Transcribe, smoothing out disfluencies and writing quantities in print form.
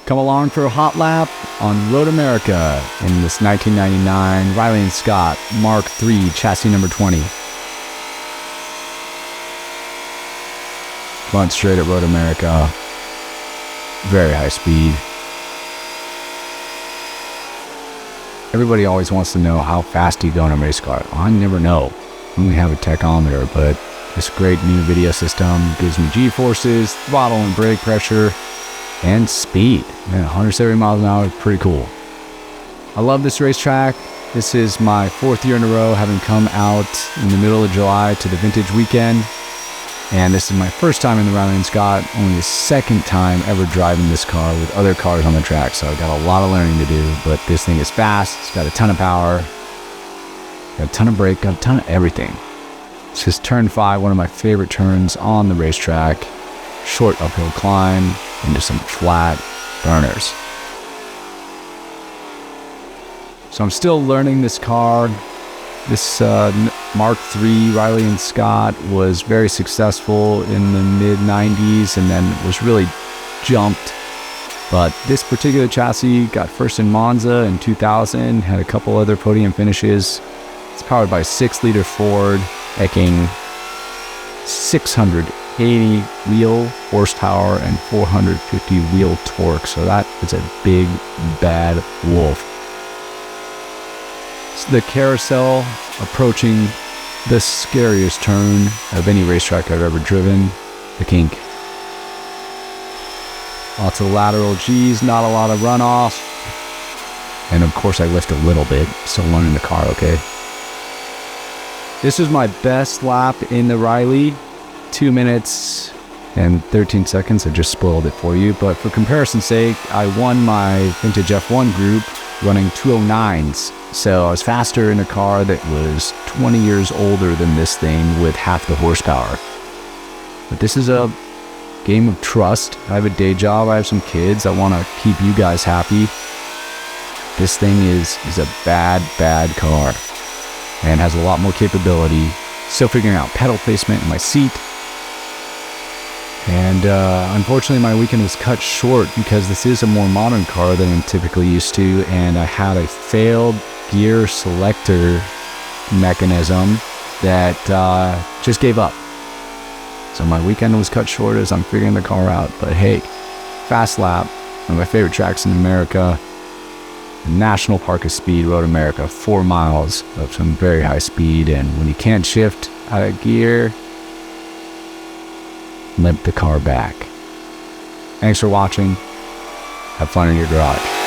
Come along for a hot lap on Road America in this 1999 Riley Scott Mark III chassis number 20. Run straight at Road America. Very high speed. Everybody always wants to know how fast you go in a race car. I never know. I only have a tachometer, but this great new video system gives me G-forces, throttle and brake pressure, and speed. Man, 170 miles an hour is pretty cool. I love this racetrack. This is my 4th year in a row having come out in the middle of July to the vintage weekend. And this is my first time in the Riley Scott, only the 2nd time ever driving this car with other cars on the track. So I've got a lot of learning to do, but this thing is fast. It's got a ton of power, got a ton of brake, got a ton of everything. This is turn 5, one of my favorite turns on the racetrack. Short uphill climb into some flat burners. So I'm still learning this car. This Mark III Riley Scott was very successful in the mid-90s and then was really jumped. But this particular chassis got first in Monza in 2000, had a couple other podium finishes. It's powered by a 6-liter Ford, eking 680 wheel horsepower and 450 wheel torque. So that is a big, bad wolf. It's the carousel approaching the scariest turn of any racetrack I've ever driven, the kink. Lots of lateral G's, not a lot of runoff. And of course I lift a little bit, still learning the car, okay? This is my best lap in the Riley, 2 minutes and 13 seconds. I just spoiled it for you, but for comparison's sake, I won my vintage F1 group running 209s. So I was faster in a car that was 20 years older than this thing with half the horsepower. But this is a game of trust. I have a day job, I have some kids, I want to keep you guys happy. This thing is a bad, bad car and has a lot more capability. Still figuring out pedal placement in my seat. And unfortunately my weekend was cut short because this is a more modern car than I'm typically used to, and I had a failed gear selector mechanism that just gave up. So my weekend was cut short as I'm figuring the car out. But hey, fast lap, one of my favorite tracks in America, the National Park of Speed, Road America, 4 miles of some very high speed, and when you can't shift out of gear, limp the car back. Thanks for watching. Have fun in your garage.